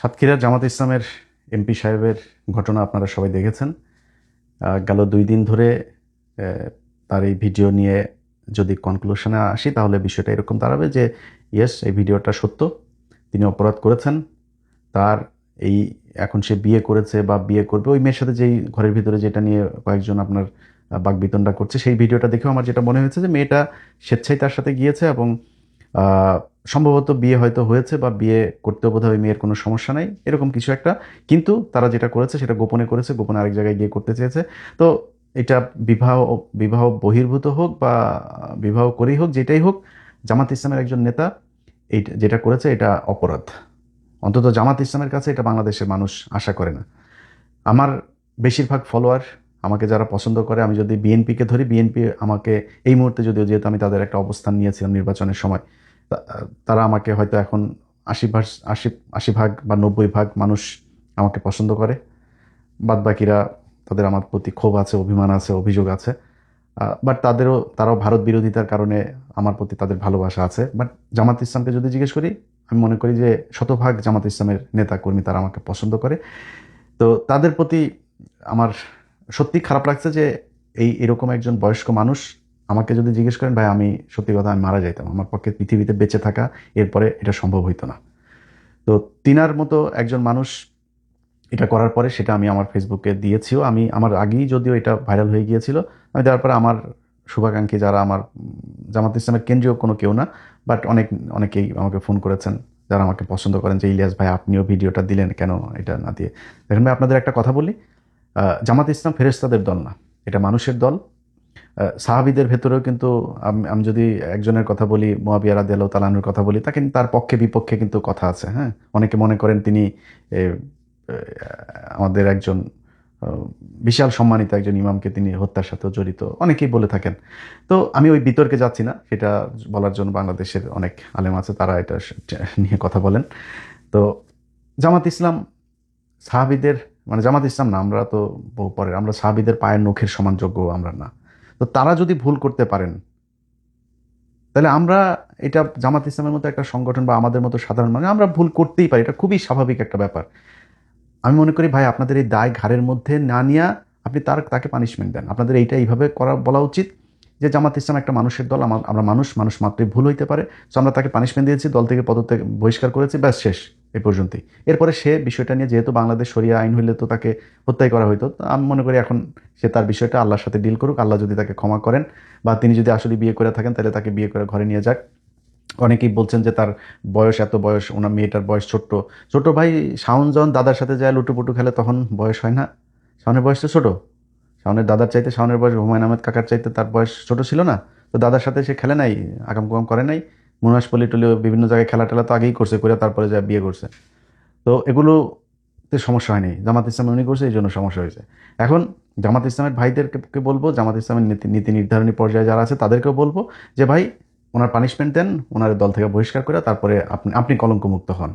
সাতক্ষীরার জামাত ইসলামের এমপি সাহেবের ঘটনা আপনারা সবাই দেখেছেন। গেল 2 দিন ধরে তার এই ভিডিও নিয়ে যদি কনক্লুশনে আসি তাহলে বিষয়টা এরকম দাঁড়াবে যে ইয়েস, এই ভিডিওটা সত্য, তিনি অপরাধ করেছেন। তার এই এখন সে বিয়ে করেছে বা বিয়ে করবে ওই মেয়ের সাথে যেই ঘরের ভিতরে যেটা নিয়ে কয়েকজন আপনার বাকবিতণ্ডা করছে, সেই ভিডিওটা দেখেও আমার যেটা মনে হয়েছে যে মেয়েটা স্বেচ্ছায় তার সাথে গিয়েছে এবং আহ, সম্ভবত বিয়ে হয়তো হয়েছে বা বিয়ে করতেও বোধহয় ওই মেয়ের কোনো সমস্যা নাই, এরকম কিছু একটা। কিন্তু তারা যেটা করেছে সেটা গোপনে করেছে, গোপনে আরেক জায়গায় গিয়ে করতে চেয়েছে। তো এটা বিবাহ বিবাহ বহির্ভূত হোক বা বিবাহ করেই হোক, যেটাই হোক, জামাত ইসলামের একজন নেতা এই যেটা করেছে এটা অপরাধ। অন্তত জামাত ইসলামের কাছে এটা বাংলাদেশের মানুষ আশা করে না। আমার বেশিরভাগ ফলোয়ার, আমাকে যারা পছন্দ করে, আমি যদি বিএনপিকে ধরি, বিএনপি আমাকে এই মুহূর্তে, যদিও যেহেতু আমি তাদের একটা অবস্থান নিয়েছিলাম নির্বাচনের সময়, তারা আমাকে হয়তো এখন 80 ভাগ 80 ভাগ বা 90 ভাগ মানুষ আমাকে পছন্দ করে। বাদবাকিরা, তাদের আমার প্রতি ক্ষোভ আছে, অভিমান আছে, অভিযোগ আছে। বাট তারাও ভারত বিরোধিতার কারণে আমার প্রতি তাদের ভালোবাসা আছে। বাট জামাত ইসলামকে যদি জিজ্ঞেস করি, আমি মনে করি যে 100 ভাগ জামাত ইসলামের নেতা কর্মী তারা আমাকে পছন্দ করে। তো তাদের প্রতি আমার সত্যি খারাপ লাগছে যে এরকম একজন বয়স্ক মানুষ, আমাকে যদি জিজ্ঞেস করেন ভাই, আমি সত্যি কথা আমি মারা যাইতাম, আমার পক্ষে পৃথিবীতে বেঁচে থাকা এরপরে এটা সম্ভব হইতো না। তো তিনার মতো একজন মানুষ এটা করার পরে সেটা আমি আমার ফেসবুকে দিয়েছিও। আমি আমার আগেই যদিও এটা ভাইরাল হয়ে গিয়েছিল, আমি দেওয়ার পরে আমার শুভাকাঙ্ক্ষী যারা আমার জামাত ইসলামের কেন্দ্রীয় কোনো কেউ না, বাট অনেকেই আমাকে ফোন করেছেন যারা আমাকে পছন্দ করেন যে ইলিয়াস ভাই, আপনিও ভিডিওটা দিলেন কেন এটা না দিয়ে। দেখেন ভাই, আপনাদের একটা কথা বলি, জামাত ইসলাম ফেরেশতাদের দল না, এটা মানুষের দল। সাহাবীদের ভেতরেও কিন্তু আমি যদি একজনের কথা বলি, মুয়াবিয়া রাদিয়াল্লাহু তাআলা আনহুর কথা বলি, তার পক্ষে বিপক্ষে কিন্তু কথা আছে। হ্যাঁ, অনেকে মনে করেন তিনি এ, এ, আমাদের একজন বিশাল সম্মানিত একজন ইমামকে তিনি হত্যার সাথেও জড়িত, অনেকেই বলে থাকেন। তো আমি ওই বিতর্কে যাচ্ছি না, সেটা বলার জন্য বাংলাদেশের অনেক আলেম আছে, তারা এটা নিয়ে কথা বলেন। তো জামাত ইসলাম সাহাবীদের, মানে জামাত ইসলাম না, আমরা তো বহু পরের, আমরা সাহাবীদের পায়ের নখের সমান যোগ্য আমরা না। তো তারা যদি ভুল করতে পারেন, তাহলে আমরা, এটা জামাত ইসলামের মতো একটা সংগঠন বা আমাদের মতো সাধারণ মানুষ আমরা ভুল করতেই পারি, এটা খুবই স্বাভাবিক একটা ব্যাপার। আমি মনে করি ভাই, আপনাদের এই দায় ঘাড়ের মধ্যে না নিয়ে আপনি তাকে পানিশমেন্ট দেন। আপনাদের এইটা এইভাবে বলা উচিত যে জামাত ইসলাম একটা মানুষের দল, আমরা মানুষ, মানুষ মাত্রই ভুল হইতে পারে। সো আমরা তাকে পানিশমেন্ট দিয়েছি, দল থেকে পদত্যাগ বহিষ্কার করেছি, ব্যাস শেষ, এই পর্যন্তই। এরপরে সে বিষয়টা নিয়ে, যেহেতু বাংলাদেশ শরিয়া আইন হইলে তো তাকে হত্যাই করা হইতো, তো আমি মনে করি এখন সে তার বিষয়টা আল্লাহর সাথে ডিল করুক। আল্লাহ যদি তাকে ক্ষমা করেন বা তিনি যদি আসলে বিয়ে করে থাকেন, তাহলে তাকে বিয়ে করে ঘরে নিয়ে যাক। অনেকেই বলছেন যে তার বয়স এত, বয়স ওনার মেয়েটার বয়স ছোট্ট। ছোট ভাই, শাওন যখন দাদার সাথে যায় লুটুপুটু খেলে তখন বয়স হয় না? শাওনের বয়স তো ছোট। শাওনের দাদার চাইতে শাওনের বয়স হুমায়ুন আহমেদ কাকার চাইতে তার বয়স ছোট ছিল না? তো দাদার সাথে সে খেলে নাই, আকাম কুকাম করে নাই, মুনাসপল্লি টলি বিভিন্ন জায়গায় খেলা টেলা তো আগেই করছে, করে তারপরে যা বিয়ে করছে। তো এগুলোতে সমস্যা হয়নি, জামাত ইসলাম উনি করছে, এই জন্য সমস্যা হয়েছে। এখন জামাত ইসলামের ভাইদেরকে বলবো, জামাত ইসলামের নীতি নীতি নির্ধারণী পর্যায়ে যারা আছে তাদেরকেও বলবো যে ভাই, ওনার পানিশমেন্ট দেন, ওনার দল থেকে বহিষ্কার করে তারপরে আপনি আপনি কলঙ্কমুক্ত হন।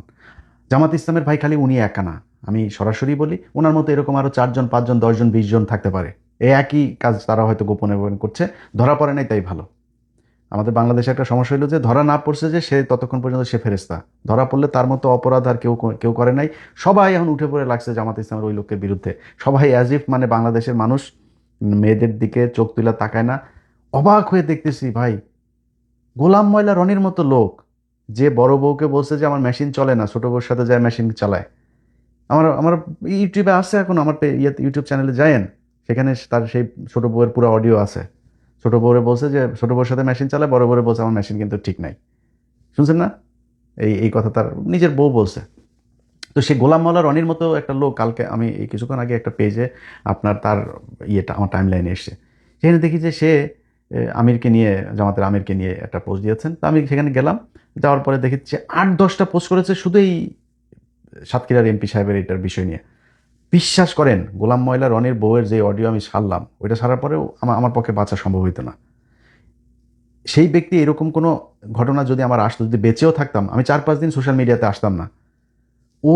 জামাত ইসলামের ভাই খালি উনি একা না, আমি সরাসরি বলি, ওনার মতো এরকম আরো 4 জন 5 জন 10 জন 20 জন থাকতে পারে। এই একই কাজ তারা হয়তো গোপনে গোপনে করছে, ধরা পড়ে নাই তাই ভালো। আমাদের বাংলাদেশে একটা সমস্যা হলো যে ধরা না পড়ছে যে সে ততক্ষণ পর্যন্ত সে ফেরেস্তা, ধরা পড়লে তার মতো অপরাধ আর কেউ কেউ করে নাই। সবাই এখন উঠে পড়ে লাগছে জামাত ইসলামের ওই লোকের বিরুদ্ধে। সবাই অ্যাজ ইফ মানে বাংলাদেশের মানুষ মেয়েদের দিকে চোখ তুলে তাকায় না। অবাক হয়ে দেখতেছি ভাই, গোলাম ময়লা রনির মতো লোক, যে বড় বউকে বলছে যে আমার মেশিন চলে না, ছোট বউর সাথে যায় মেশিন চালায়। আমার আমার ইউটিউবে আছে, এখন আমার ইউটিউব চ্যানেলে যায়েন, সেখানে তার সেই ছোট বউয়ের পুরো অডিও আছে। ছোট বউরে বলছে যে ছোট বউর সাথে মেশিন চালায়, বড় বউরে বলছে আমার মেশিন কিন্তু ঠিক নাই। শুনছেন না? এই এই কথা তার নিজের বউ বলছে। তো সে গোলাম মাওলা রনির মতো একটা লোক, কালকে আমি এই কিছুক্ষণ আগে একটা পেজে আপনার তার ইয়েটা আমার টাইম লাইনে এসছে, সেখানে দেখি যে সে আমিরকে নিয়ে, জামাতের আমিরকে নিয়ে একটা পোস্ট দিয়েছেন। তো আমি সেখানে গেলাম, যাওয়ার পরে দেখি যে 8-10টা পোস্ট করেছে শুধু এই সাতক্ষীরার এমপি সাহেবের এটার বিষয় নিয়ে। বিশ্বাস করেন, গোলাম ময়লা রনির বউয়ের যে অডিও আমি ছাড়লাম, ওইটা ছাড়ার পরেও আমার আমার পক্ষে বাঁচা সম্ভব হইতো না। সেই ব্যক্তি এরকম কোনো ঘটনা যদি আমার আসতো, যদি বেঁচেও থাকতাম, আমি 4-5 দিন সোশ্যাল মিডিয়াতে আসতাম না। ও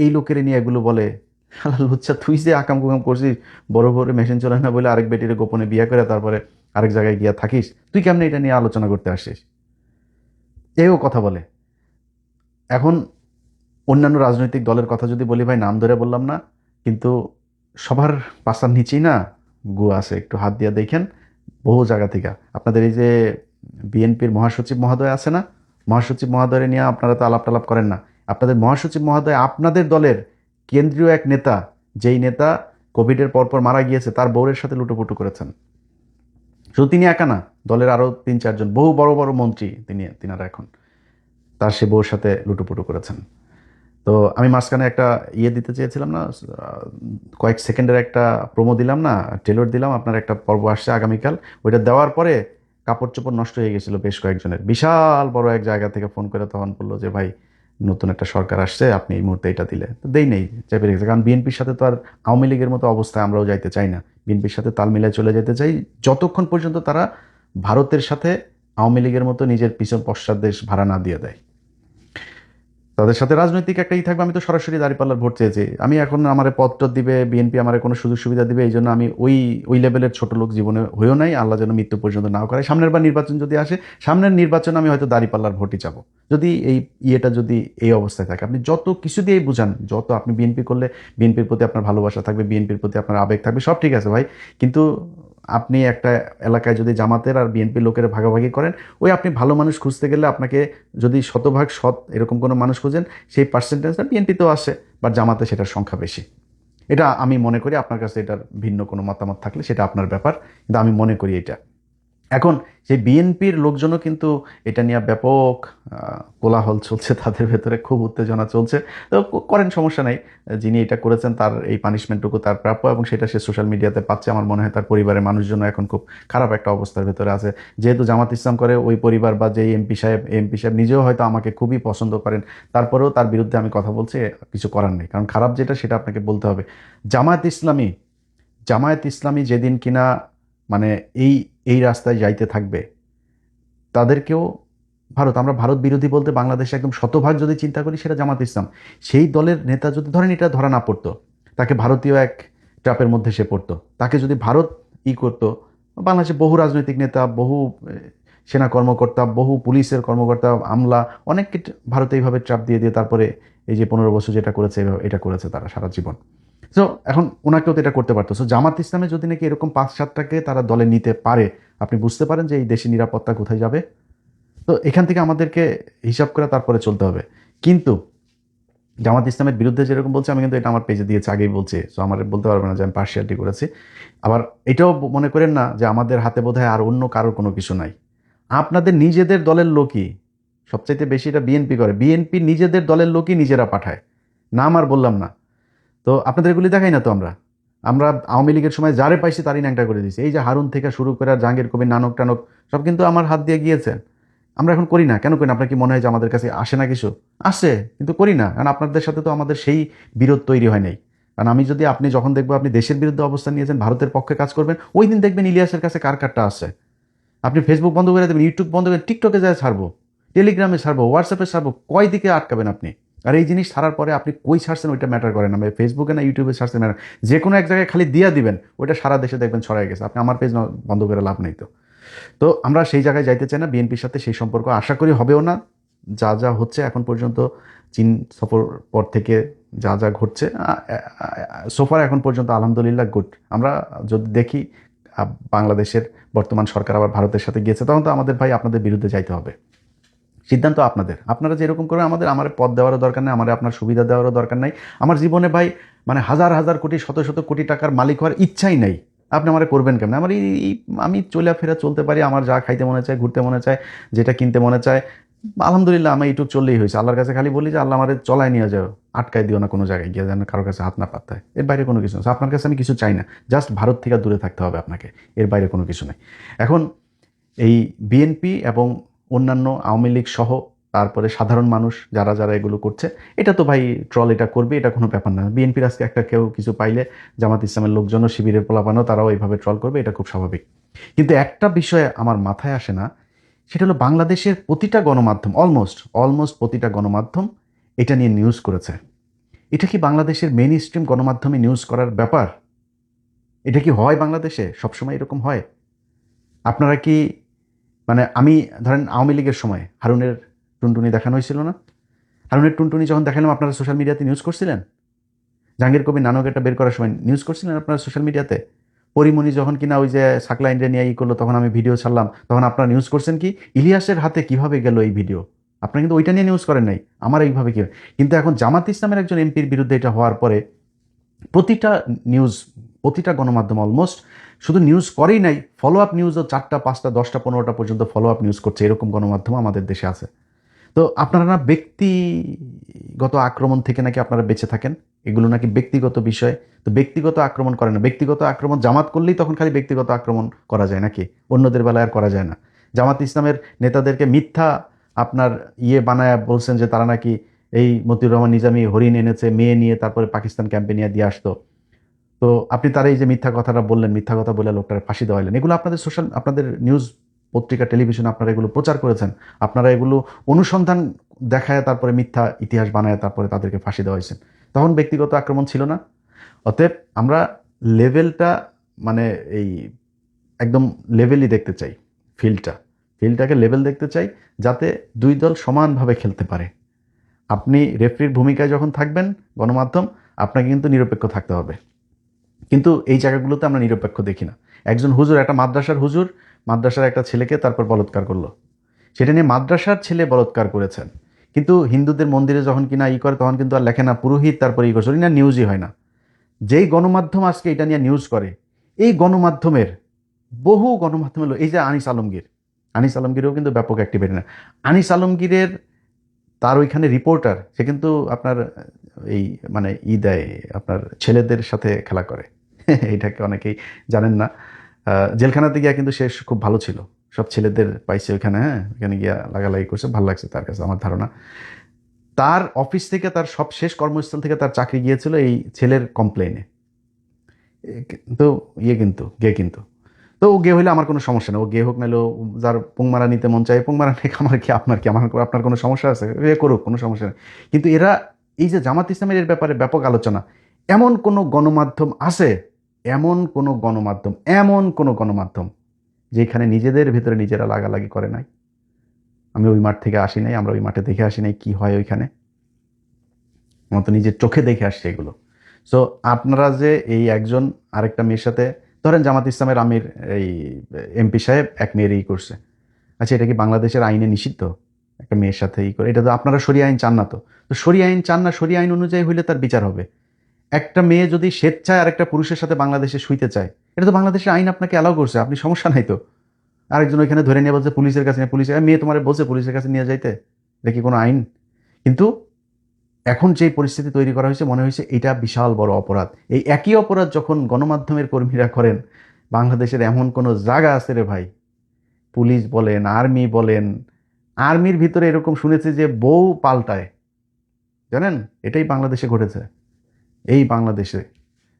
এই লোকের নিয়ে এগুলো বলে, লুচ্চা তুই যে আকাম কুকাম করছিস, বড় বড় মেশিন চলে না বলে আরেক বেটির গোপনে বিয়ে করে তারপরে আরেক জায়গায় গিয়া থাকিস, তুই কেমনে এটা নিয়ে আলোচনা করতে আসছিস? এও কথা বলে। এখন অন্যান্য রাজনৈতিক দলের কথা যদি বলি ভাই, নাম ধরে বললাম না, কিন্তু সবার পাশার নিচেই না গু আছে, একটু হাত দিয়ে দেখেন বহু জায়গা থেকে। আপনাদের এই যে বিএনপির মহাসচিব মহোদয় আছে না, মহাসচিব মহোদয় নিয়ে আপনারা তো আলাপ টালাপ করেন না। আপনাদের মহাসচিব মহোদয় আপনাদের দলের কেন্দ্রীয় এক নেতা, যেই নেতা কোভিডের পরপর মারা গিয়েছে, তার বউরের সাথে লুটোপুটো করেছেন। শুধু তিনি একা না, দলের আরো 3-4 জন বহু বড় বড় মন্ত্রী তিনারা এখন তার সে বউর সাথে লুটোপুটো করেছেন। তো আমি মাঝখানে একটা দিতে চেয়েছিলাম না, কয়েক সেকেন্ডের একটা প্রোমো দিলাম না, ট্রেলর দিলাম, আপনার একটা পর্ব আসছে আগামীকাল। ওইটা দেওয়ার পরে কাপড় চোপড় নষ্ট হয়ে গেছিল বেশ কয়েকজনের। বিশাল বড় এক জায়গা থেকে ফোন করে তখন বললো যে ভাই, নতুন একটা সরকার আসছে, আপনি এই মুহূর্তে এটা দিলে। তো দেই নেই, চেপে রেখেছে। কারণ বিএনপির সাথে তো আর আওয়ামী লীগের মতো অবস্থায় আমরাও যাইতে চাই না। বিএনপির সাথে তাল মিলায় চলে যেতে চাই যতক্ষণ পর্যন্ত তারা ভারতের সাথে আওয়ামী লীগের মতো নিজের পিছন পশ্চাৎ দেশ ভাড়া না দিয়ে দেয়। তাদের সাথে রাজনৈতিক একটা থাকবে। আমি তো সরাসরি দাঁড়িপাল্লার ভোট চেয়েছি। আমি এখন আমার পদটা দিবে বিএনপি, আমার কোনো সুযোগ সুবিধা দিবে, এই জন্য আমি ওই লেভেলের ছোট লোক জীবনে হয়েও নাই। আল্লাহ যেন মৃত্যু পর্যন্ত নাও করে। সামনের বার নির্বাচন যদি আসে, সামনের নির্বাচনে আমি হয়তো দাঁড়িপাল্লার ভোটই যাবো, যদি এই যদি এই অবস্থায় থাকে। আপনি যত কিছু দিয়েই বুঝান, যত আপনি বিএনপি করলে বিএনপির প্রতি আপনার ভালোবাসা থাকবে, বিএনপির প্রতি আপনার আবেগ থাকবে, সব ঠিক আছে ভাই। কিন্তু আপনি একটা এলাকায় যদি জামাতের আর বিএনপির লোকের ভাগাভাগি করেন, ওই আপনি ভালো মানুষ খুঁজতে গেলে আপনাকে যদি শতভাগ সৎ এরকম কোনো মানুষ খুঁজেন, সেই পার্সেন্টেজটা বিএনপিতেও আসে, বা জামাতে সেটার সংখ্যা বেশি। এটা আমি মনে করি। আপনার কাছে এটার ভিন্ন কোনো মতামত থাকলে সেটা আপনার ব্যাপার, কিন্তু আমি মনে করি এটা। এখন সেই বিএনপির লোকজনও কিন্তু এটা নিয়ে ব্যাপক কোলাহল চলছে, তাদের ভেতরে খুব উত্তেজনা চলছে। তো করেন, সমস্যা নাই। যিনি এটা করেছেন তার এই পানিশমেন্টটুকু তার প্রাপ্য, এবং সেটা সে সোশ্যাল মিডিয়াতে পাচ্ছে। আমার মনে হয় তার পরিবারের মানুষজন এখন খুব খারাপ একটা অবস্থার ভেতরে আছে। যেহেতু জামাত ইসলাম করে ওই পরিবার, বা যে এমপি সাহেব নিজেও হয়তো আমাকে খুবই পছন্দ করেন, তারপরেও তার বিরুদ্ধে আমি কথা বলছি, কিছু করার নেই। কারণ খারাপ যেটা সেটা আপনাকে বলতে হবে। জামায়াত ইসলামী যেদিন কিনা মানে এই এই রাস্তায় যাইতে থাকবে, তাদেরকেও আমরা ভারত বিরোধী বলতে বাংলাদেশে একদম শতভাগ যদি চিন্তা করি, সেটা জামাত ইসলাম। সেই দলের নেতা যদি ধরেন এটা ধরা না পড়তো, তাকে ভারতীয় এক ট্র্যাপের মধ্যে সে পড়তো, তাকে যদি ভারত করতো, বাংলাদেশে বহু রাজনৈতিক নেতা, বহু সেনা কর্মকর্তা, বহু পুলিশের কর্মকর্তা, আমলা, অনেককে ভারত এইভাবে ট্র্যাপ দিয়ে দিয়ে তারপরে এই যে 15 বছর যেটা করেছে, এটা করেছে তারা সারা জীবন। সো এখন ওনাকেও তো এটা করতে পারতো। সো জামাত ইসলামে যদি নাকি এরকম 5-7টাকে তারা দলে নিতে পারে, আপনি বুঝতে পারেন যে এই দেশের নিরাপত্তা কোথায় যাবে। তো এখান থেকে আমাদেরকে হিসাব করে তারপরে চলতে হবে। কিন্তু জামাত ইসলামের বিরুদ্ধে যেরকম বলছে, আমি কিন্তু এটা আমার পেজে দিয়েছি, আগেই বলছি। সো আমার বলতে পারবে না যে আমি পার্সিয়ালিটি করেছি। আবার এটাও মনে করেন না যে আমাদের হাতে বোধহয় আর অন্য কারোর কোনো কিছু নাই। আপনাদের নিজেদের দলের লোকই সবচাইতে বেশি এটা বিএনপি করে। বিএনপি নিজেদের দলের লোকই নিজেরা পাঠায়। নাম আর বললাম না। তো আপনাদের এগুলি দেখাই না তো আমরা। আমরা আওয়ামী লীগের সময় যারে পাইছি তারই ন্যাংটা করে দিয়েছি। এই যে হারুন থেকে শুরু করে জাহাঙ্গীর কবির, নানক টানক, সব কিন্তু আমার হাত দিয়ে গিয়েছে। আমরা এখন করি না। কেন করি না? আপনার কি মনে হয় যে আমাদের কাছে আসে না কিছু? আসে, কিন্তু করি না। কারণ আপনাদের সাথে তো আমাদের সেই বিরোধ তৈরি হয় নাই। কারণ আপনি যখন দেখবো আপনি দেশের বিরুদ্ধে অবস্থান নিয়েছেন, ভারতের পক্ষে কাজ করবেন, ওই দিন দেখবেন ইলিয়াসের কাছে কার কারটা আছে। আপনি ফেসবুক বন্ধ করে দেবেন, ইউটিউব বন্ধ করে, টিকটকে যায় ছাড়বো, টেলিগ্রামে ছাড়বো, হোয়াটসঅ্যাপে ছাড়বো, কয় দিকে আটকাবেন আপনি? আর এই জিনিস ছাড়ার পরে আপনি কই ছাড়ছেন ওইটা ম্যাটার করে না। ফেসবুকে না ইউটিউবে ছাড়ছেন ম্যাটার, যে কোনো এক জায়গায় খালি দিয়া দিবেন, ওইটা সারা দেশে দেখবেন ছড়াই গেছে। আপনি আমার পেজ বন্ধ করে লাভ নেই। তো তো আমরা সেই জায়গায় যাইতে চাই না। বিএনপির সাথে সেই সম্পর্ক আশা করি হবেও না। যা যা হচ্ছে এখন পর্যন্ত, চীন সফর পর থেকে যা যা ঘটছে, সোফার এখন পর্যন্ত আলহামদুলিল্লাহ গুড। আমরা যদি দেখি বাংলাদেশের বর্তমান সরকার আবার ভারতের সাথে গিয়েছে, তখন তো আমাদের ভাই আপনাদের বিরুদ্ধে যাইতে হবে। সিদ্ধান্ত আপনাদের। আপনারা যেরকম করে আমার পদ দেওয়ারও দরকার নেই, আমার আপনার সুবিধা দেওয়ারও দরকার নাই। আমার জীবনে ভাই মানে হাজার হাজার কোটি, শত শত কোটি টাকার মালিক হওয়ার ইচ্ছাই নেই। আপনি আমার করবেন কেমন? আমি চলাফেরা চলতে পারি, আমার যা খাইতে মনে চায়, ঘুরতে মনে চায়, যেটা কিনতে মনে চায়, আলহামদুলিল্লাহ আমার এইটুক চললেই হয়েছে। আল্লাহর কাছে খালি বলি যে আল্লাহ আমার চলায় নিয়ে যাও, আটকায় দিও না কোনো জায়গায় গিয়ে, যেন কারোর কাছে হাত না পাতায়। এর বাইরে কোনো কিছু না। আপনার কাছে আমি কিছু চাই না, জাস্ট ভারত থেকে দূরে থাকতে হবে আপনাকে, এর বাইরে কোনো কিছু নাই। এখন এই বিএনপি এবং অন্যান্য আওয়ামী লীগ সহ তারপরে সাধারণ মানুষ যারা যারা এগুলো করছে, এটা তো ভাই ট্রল এটা করবে, এটা কোনো ব্যাপার না। বিএনপির আজকে একটা কেউ কিছু পাইলে জামাত ইসলামের লোকজনও, শিবিরের পোলাপানও, তারাও এইভাবে ট্রল করবে, এটা খুব স্বাভাবিক। কিন্তু একটা বিষয় আমার মাথায় আসে না, সেটা হলো বাংলাদেশের প্রতিটা গণমাধ্যম, অলমোস্ট প্রতিটা গণমাধ্যম এটা নিয়ে নিউজ করেছে। এটা কি বাংলাদেশের মেইন স্ট্রিম গণমাধ্যমে নিউজ করার ব্যাপার? এটা কি হয় বাংলাদেশে? সবসময় এরকম হয়? আপনারা কি আমি ধরেন আওয়ামী লীগের সময় হারুনের টুনটুনি দেখানো হয়েছিল না? হারুনের টুনটুনি যখন দেখালাম আপনারা সোশ্যাল মিডিয়াতে নিউজ করছিলেন, জাহাঙ্গীর কবির নানক এটা বের করার সময় নিউজ করছিলেন আপনারা সোশ্যাল মিডিয়াতে, পরিমণি যখন কিনা ওই যে সাকলা ইন্ডিয়া নিয়ে করলো তখন আমি ভিডিও ছাড়লাম, তখন আপনারা নিউজ করছেন কি ইলিয়াসের হাতে কিভাবে গেল এই ভিডিও, আপনারা কিন্তু ওইটা নিয়ে নিউজ করেন নাই, আমার এইভাবে কি। কিন্তু এখন জামাত ইসলামের একজন এমপির বিরুদ্ধে এটা হওয়ার পরে প্রতিটা নিউজ, প্রতিটা গণমাধ্যম অলমোস্ট শুধু নিউজ করেই নাই, ফলো আপ নিউজও 4টা 5টা 10টা 15টা পর্যন্ত ফলো আপ নিউজ করছে, এরকম গণমাধ্যম আমাদের দেশে আছে। তো আপনারা না ব্যক্তিগত আক্রমণ থেকে নাকি আপনারা বেঁচে থাকেন, এগুলো নাকি ব্যক্তিগত বিষয়, তো ব্যক্তিগত আক্রমণ করে না, ব্যক্তিগত আক্রমণ জামাত করলেই তখন খালি ব্যক্তিগত আক্রমণ করা যায় নাকি, অন্যদের বেলায় আর করা যায় না। জামাত ইসলামের নেতাদেরকে মিথ্যা আপনার বানায় বলছেন যে তারা নাকি এই মতিউর রহমান নিজামী হরিণ এনেছে মেয়ে নিয়ে তারপরে পাকিস্তান ক্যাম্পে নিয়ে দিয়ে আসতো, তো আপনি তারা এই যে মিথ্যা কথাটা বললেন, মিথ্যা কথা বলে লোকটার ফাঁসি দেওয়াইলেন, এগুলো আপনাদের সোশ্যাল, আপনাদের নিউজ পত্রিকা টেলিভিশন আপনারা এগুলো প্রচার করেছেন, আপনারা এগুলো অনুসন্ধান দেখায় তারপরে মিথ্যা ইতিহাস বানায় তারপরে তাদেরকে ফাঁসি দেওয়া হয়েছে, তখন ব্যক্তিগত আক্রমণ ছিল না। অতএব আমরা লেভেলটা মানে এই একদম লেভেলই দেখতে চাই, ফিল্ডটাকে লেভেল দেখতে চাই, যাতে দুই দল সমানভাবে খেলতে পারে। আপনি রেফারির ভূমিকায় যখন থাকবেন গণমাধ্যম, আপনাকে কিন্তু নিরপেক্ষ থাকতে হবে, কিন্তু এই জায়গাগুলোতে আমরা নিরপেক্ষ দেখি না। একজন হুজুর, একটা মাদ্রাসার হুজুর মাদ্রাসার একটা ছেলেকে তারপর বলৎকার করলো, সেটা নিয়ে মাদ্রাসার ছেলে বলৎকার করেছেন, কিন্তু হিন্দুদের মন্দিরে যখন কিনা করে তখন কিন্তু আর লেখে না পুরোহিত তারপরে করছে না, নিউজই হয় না। যেই গণমাধ্যম আজকে এটা নিয়ে নিউজ করে, এই গণমাধ্যমের বহু গণমাধ্যম হলো এই যে আনিস আলমগীরও কিন্তু ব্যাপক অ্যাক্টিভিটি না। আনিস আলমগীরের তার ওইখানে রিপোর্টার, সে কিন্তু আপনার এই মানে দেয় আপনার ছেলেদের সাথে খেলা করে এইটাকে অনেকেই জানেন না। জেলখানাতে গিয়া কিন্তু সে খুব ভালো ছিল, সব ছেলেদের পাইছে ওইখানে, হ্যাঁ ওইখানে গিয়া লাগালাগি করছে, ভালো লাগছে তার কাছে আমার ধারণা। তার অফিস থেকে, তার সব শেষ কর্মস্থল থেকে তার চাকরি গিয়েছিল এই ছেলের কমপ্লেনে। তো কিন্তু তো ও গে হইলে আমার কোনো সমস্যা নেই, ও গে হোক নাহলে যার পুংমারা নিতে মন চায় পুংমারা নেই, আমার কি আপনার কি, আপনার কোনো সমস্যা আছে, এ করুক, কোনো সমস্যা নেই। কিন্তু এরা এই যে জামাত ইসলামের এর ব্যাপারে ব্যাপক আলোচনা, এমন কোনো গণমাধ্যম আছে, এমন কোনো গণমাধ্যম যেখানে নিজেদের ভিতরে নিজেরা লাগালাগি করে নাই? আমি ওই মাঠ থেকে আসি নাই, আমরা ওই মাঠে দেখে আসি নাই কি হয় ওইখানে, আমার তো নিজের চোখে দেখে আসছে এগুলো। সো আপনারা যে এই একজন আরেকটা মেয়ের সাথে, ধরেন জামাত ইসলামের আমির এই এমপি সাহেব এক মেয়ের করছে, আচ্ছা এটা কি বাংলাদেশের আইনে নিষিদ্ধ একটা মেয়ের সাথে করে? এটা তো আপনারা শরিয়া আইন চান না, তো শরিয়া আইন চান না, শরিয়া আইন অনুযায়ী হইলে তার বিচার হবে। একটা মেয়ে যদি স্বেচ্ছায় আরেকটা পুরুষের সাথে বাংলাদেশে শুইতে চায়, এটা তো বাংলাদেশের আইন আপনাকে অ্যালাউ করছে, আপনি সমস্যা নাই তো। আরেকজন ওইখানে ধরে নিয়ে বলছে পুলিশের কাছে নিয়ে, মেয়ে তোমার বলছে পুলিশের কাছে নিয়ে যাইতে, এটা কি কোনো আইন? কিন্তু এখন যে পরিস্থিতি তৈরি করা হয়েছে, মনে হয়েছে এটা বিশাল বড় অপরাধ। এই একই অপরাধ যখন গণমাধ্যমের কর্মীরা করেন, বাংলাদেশের এমন কোনো জায়গা আছে রে ভাই, পুলিশ বলেন আর্মি বলেন, আর্মির ভিতরে এরকম শুনেছি যে বউ পাল্টায়, জানেন এটাই বাংলাদেশে ঘটেছে, এই বাংলাদেশে।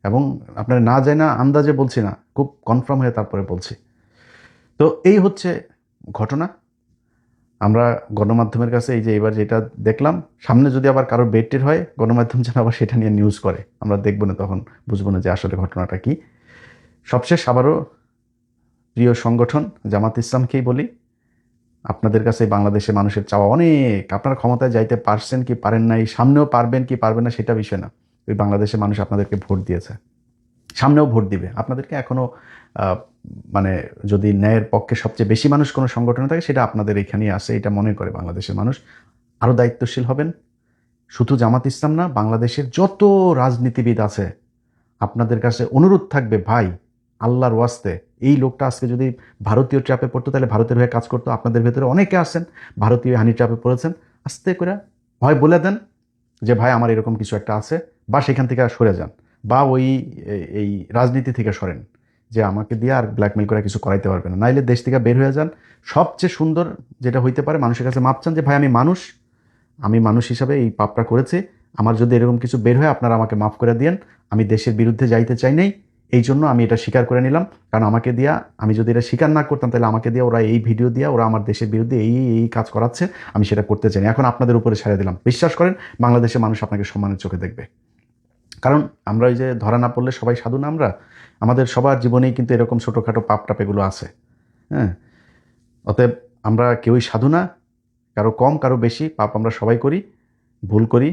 এবং আপনার না যায় না আন্দাজে বলছি না, খুব কনফার্ম হয়ে তারপরে বলছি। তো এই হচ্ছে ঘটনা। আমরা গণমাধ্যমের কাছে এই যে এবার যেটা দেখলাম, সামনে যদি আবার কারোর বেডটের হয়, গণমাধ্যম যেন আবার সেটা নিয়ে নিউজ করে, আমরা দেখবো না, তখন বুঝবো না যে আসলে ঘটনাটা কি। সবশেষ আবারও প্রিয় সংগঠন জামাত ইসলামকেই বলি, আপনাদের কাছে বাংলাদেশের মানুষের চাওয়া অনেক, আপনারা ক্ষমতায় যাইতে পারছেন কি পারেন নাই, সামনেও পারবেন কি পারবেন না সেটা বিষয় না, ওই বাংলাদেশের মানুষ আপনাদেরকে ভোট দিয়েছে, সামনেও ভোট দিবে আপনাদেরকে। এখনও মানে যদি ন্যায়ের পক্ষে সবচেয়ে বেশি মানুষ কোনো সংগঠনে থাকে সেটা আপনাদের এখানেই আছে, এটা মনে করে বাংলাদেশের মানুষ। আরও দায়িত্বশীল হবেন, শুধু জামাত ইসলাম না, বাংলাদেশের যত রাজনীতিবিদ আছে আপনাদের কাছে অনুরোধ থাকবে, ভাই আল্লাহর ওয়াস্তে এই লোকটা আজকে যদি ভারতীয় ট্র্যাপে পড়তো তাহলে ভারতের হয়ে কাজ করতো। আপনাদের ভেতরে অনেকে আছেন ভারতীয় হানি ট্র্যাপে পড়েছেন, আস্তে করে হয় বলে দেন যে ভাই আমার এরকম কিছু একটা আছে, বা সেখান থেকে সরে যান, বা এই রাজনীতি থেকে সরেন, যে আমাকে দিয়ে আর ব্ল্যাকমেল করে কিছু করাইতে পারবে না, নাইলে দেশ থেকে বের হয়ে যান। সবচেয়ে সুন্দর যেটা হইতে পারে, মানুষের কাছে মাপ চান যে ভাই আমি মানুষ হিসাবে এই পাপটা করেছি, আমার যদি এরকম কিছু বের হয় আপনারা আমাকে মাফ করে দিয়েন, আমি দেশের বিরুদ্ধে যাইতে চাই নাই, এই জন্য আমি এটা স্বীকার করে নিলাম। কারণ আমাকে দিয়া, আমি যদি এটা স্বীকার না করতাম তাহলে আমাকে দিয়ে ওরা এই ভিডিও দিয়া ওরা আমার দেশের বিরুদ্ধে এই কাজ করাচ্ছে, আমি সেটা করতে চাই না, এখন আপনাদের উপরে ছেড়ে দিলাম। বিশ্বাস করেন বাংলাদেশের মানুষ আপনাকে সম্মানের চোখে দেখবে। কারণ আমরা ওই যে ধরা না পড়লে সবাই সাধু না, আমাদের সবার জীবনেই কিন্তু এরকম ছোটোখাটো পাপ টাপ এগুলো আছে, হ্যাঁ। অতএব আমরা কেউই সাধু না, কারো কম কারো বেশি পাপ আমরা সবাই করি। ভুল করি,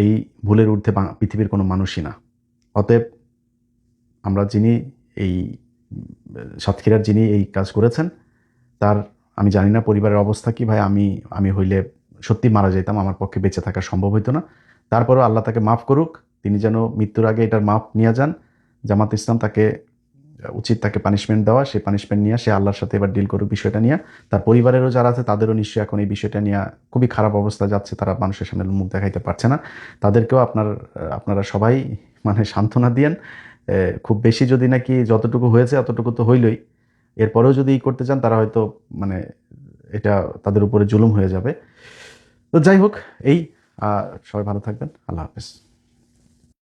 এই ভুলের ঊর্ধ্বে পৃথিবীর কোনো মানুষই না। অতএব আমরা যিনি এই সাতক্ষীরার যিনি এই কাজ করেছেন, তার আমি জানি না পরিবারের অবস্থা কি ভাই। আমি হইলে সত্যি মারা যেতাম, আমার পক্ষে বেঁচে থাকা সম্ভব হইতো না। তারপরেও আল্লাহ তাকে মাফ করুক, তিনি যেন মৃত্যুর আগে এটার মাফ নিয়ে যান। জামাত ইসলাম তাকে উচিত তাকে পানিশমেন্ট দেওয়া, সে পানিশমেন্ট নিয়ে সে আল্লাহর সাথে এবার ডিল করুক বিষয়টা নিয়ে। তার পরিবারেরও যারা আছে তাদেরও নিশ্চয়ই এখন এই বিষয়টা নিয়ে খুবই খারাপ অবস্থা যাচ্ছে, তারা মানুষের সামনে মুখ দেখাইতে পারছে না। তাদেরকেও আপনারা সবাই মানে সান্ত্বনা দিয়েন। খুব বেশি যদি নাকি যতটুকু হয়েছে অতটুকু তো হইলই, এরপরেও যদি করতে চান তারা হয়তো মানে এটা তাদের উপরে জুলুম হয়ে যাবে। তো যাই হোক, এই সবাই ভালো থাকবেন। আল্লাহ হাফেজ।